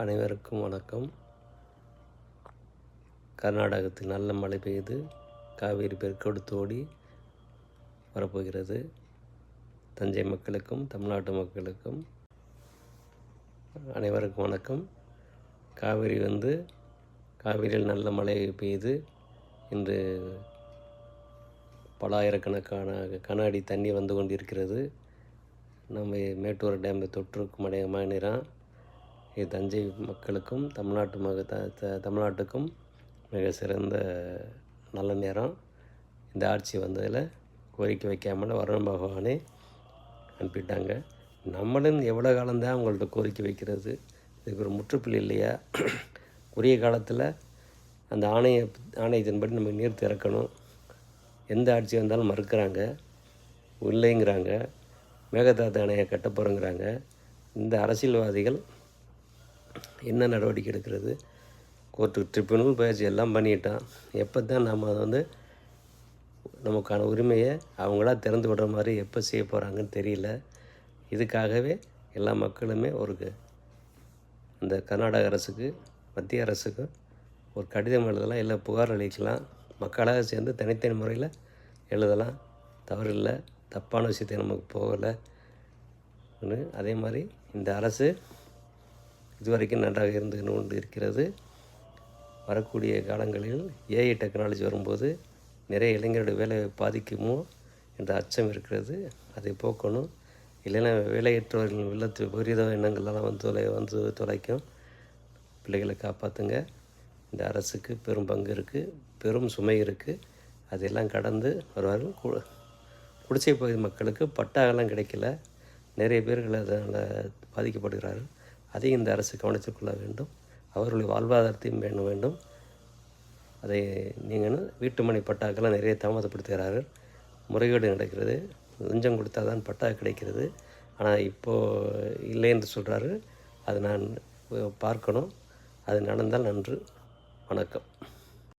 அனைவருக்கும் வணக்கம். கர்நாடகத்தில் நல்ல மழை பெய்து காவேரி பெருக்கெடுத்து ஓடி வரப்போகிறது. தஞ்சை மக்களுக்கும் தமிழ்நாட்டு மக்களுக்கும் அனைவருக்கும் வணக்கம். காவிரியில் நல்ல மழை பெய்து இன்று பல ஆயிரக்கணக்கான கன அடி தண்ணி வந்து கொண்டிருக்கிறது. நம்ம மேட்டூர் டேமை தொற்றுக்கும் மழைநீராக இது தஞ்சை மக்களுக்கும் தமிழ்நாட்டுக்கும் மிக சிறந்த நல்ல நேரம். இந்த ஆட்சி வந்ததில் கோரிக்கை வைக்காமல் வருண பகவானே அனுப்பிட்டாங்க. நம்மளும் எவ்வளோ காலம்தான் அவங்கள்ட்ட கோரிக்கை வைக்கிறது? இதுக்கு ஒரு முற்றுப்புள்ளி இல்லையா? உரிய காலத்தில் அந்த ஆணையத்தின்படி நம்ம நீர் திறக்கணும். எந்த ஆட்சி வந்தாலும் மறுக்கிறாங்க, இல்லைங்கிறாங்க. மேகதாது அணையை கட்ட போகிறோங்கிறாங்க. இந்த அரசியல்வாதிகள் என்ன நடவடிக்கை எடுக்கிறது? கோர்ட்டு ட்ரிபியூனல் பயிற்சி எல்லாம் பண்ணிட்டான். எப்போ தான் நம்ம அதை நமக்கான உரிமையை அவங்களா திறந்து விடுற மாதிரி எப்போ செய்ய போகிறாங்கன்னு தெரியல. இதுக்காகவே எல்லா மக்களுமே அந்த கர்நாடக அரசுக்கு, மத்திய அரசுக்கு ஒரு கடிதம் எழுதலாம், இல்லை புகார் அளிக்கலாம். மக்களாக சேர்ந்து தனித்தனி முறையில் எழுதலாம், தவறில்லை. தப்பான விஷயத்தை நமக்கு போகலை. அதே மாதிரி இந்த அரசு இதுவரைக்கும் நன்றாக இருந்து கொண்டு இருக்கிறது. வரக்கூடிய காலங்களில் ஏஐ டெக்னாலஜி வரும்போது நிறைய இளைஞருடைய வேலை பாதிக்குமோ என்ற அச்சம் இருக்கிறது. அதை போக்கணும். இல்லைன்னா வேலையற்றவர்கள் விபரீத எண்ணங்கள்லாம் வந்து தொலைக்கும். பிள்ளைகளை காப்பாற்றுங்க. இந்த அரசுக்கு பெரும் பங்கு இருக்குது, பெரும் சுமை இருக்குது. அதெல்லாம் கடந்து வருவார்கள். குடிசை பகுதி மக்களுக்கு பட்டாவெல்லாம் கிடைக்கல. நிறைய பேர்கள் அதனால் பாதிக்கப்படுகிறார்கள். அதையும் இந்த அரசு கவனித்துக் கொள்ள வேண்டும். அவர்களுடைய வாழ்வாதாரத்தையும் பேண வேண்டும். அதை நீங்கள் வீட்டுமனை பட்டாக்கெல்லாம் நிறைய தாமதப்படுத்துகிறார்கள். முறைகேடு நடக்கிறது. லஞ்சம் கொடுத்தா தான் பட்டா கிடைக்கிறது. ஆனால் இப்போது இல்லை என்று சொல்கிறாரு. அது நான் பார்க்கணும். அது நடந்தால் நன்று. வணக்கம்.